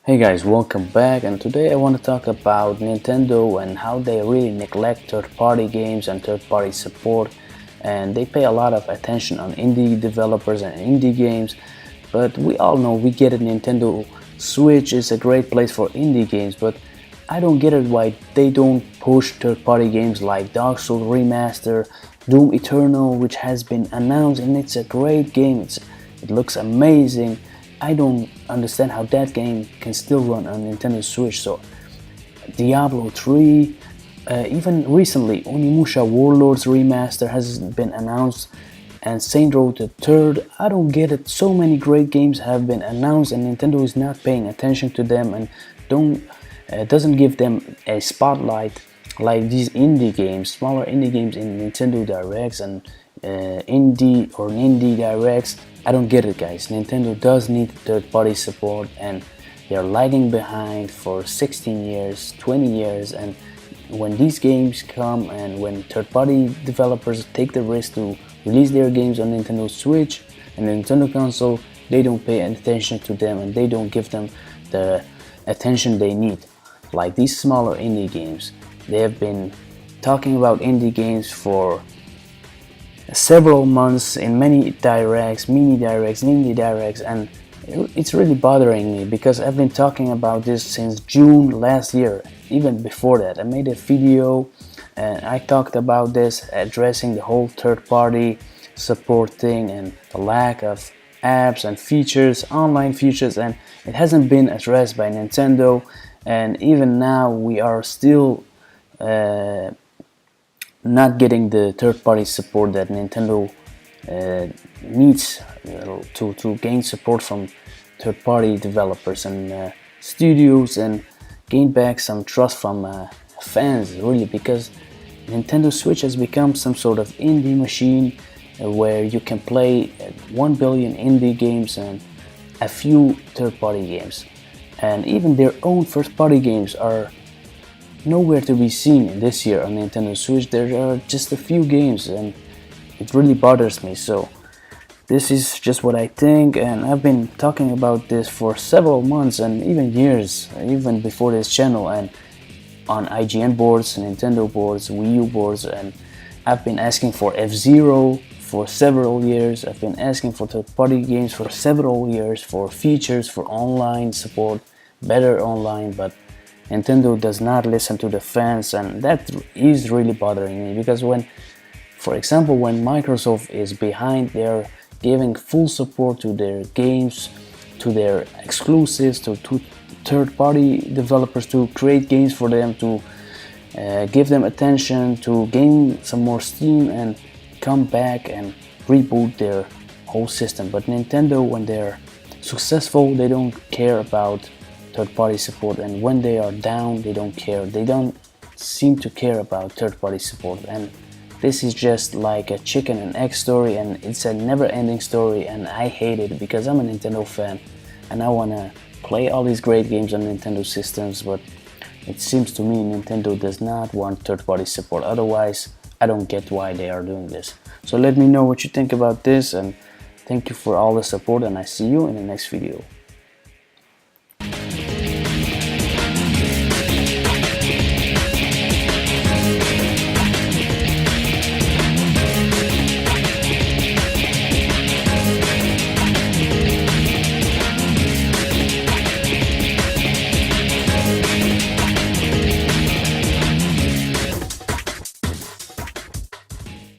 Hey guys, welcome back, and today I want to talk about Nintendo and how they really neglect third-party games and third-party support, and they pay a lot of attention on indie developers and indie games. But we all know, we get it, Nintendo Switch is a great place for indie games, but I don't get it why they don't push third-party games like Dark Souls Remaster, Doom Eternal, which has been announced, and it's a great game. It looks amazing. I don't understand how that game can still run on Nintendo Switch. So Diablo 3, even recently Onimusha Warlords Remaster has been announced, and Saint Row the Third. I don't get it. So many great games have been announced and Nintendo is not paying attention to them and doesn't give them a spotlight like these indie games, smaller indie games in Nintendo Directs and indie Directs. I don't get it, guys. Nintendo does need third-party support and they're lagging behind for 16 years, 20 years, and when these games come and when third-party developers take the risk to release their games on Nintendo Switch and Nintendo console, they don't pay attention to them and they don't give them the attention they need. Like these smaller indie games, they have been talking about indie games for several months in many directs, mini directs, indie directs, and it's really bothering me because I've been talking about this since June last year. Even before that, I made a video and I talked about this, addressing the whole third-party support thing and the lack of apps and features, online features, and it hasn't been addressed by Nintendo. And even now we are still not getting the third-party support that Nintendo needs to gain support from third-party developers and studios and gain back some trust from fans, really, because Nintendo Switch has become some sort of indie machine where you can play 1 billion indie games and a few third-party games, and even their own first-party games are nowhere to be seen this year on Nintendo Switch. There are just a few games and it really bothers me. So this is just what I think, and I've been talking about this for several months and even years, even before this channel, and on IGN boards, Nintendo boards, Wii U boards, and I've been asking for F-Zero for several years. I've been asking for third-party games for several years, for features, for online support, better online, but Nintendo does not listen to the fans, and that is really bothering me because for example, when Microsoft is behind, they're giving full support to their games, to their exclusives, to third-party developers to create games for them, to give them attention, to gain some more steam and come back and reboot their whole system. But Nintendo, when they're successful, they don't care about third-party support, and when they are down, they don't care. They don't seem to care about third-party support, and this is just like a chicken and egg story, and it's a never-ending story, and I hate it because I'm a Nintendo fan and I want to play all these great games on Nintendo systems, but it seems to me Nintendo does not want third-party support. Otherwise, I don't get why they are doing this. So let me know what you think about this, and thank you for all the support, and I see you in the next video.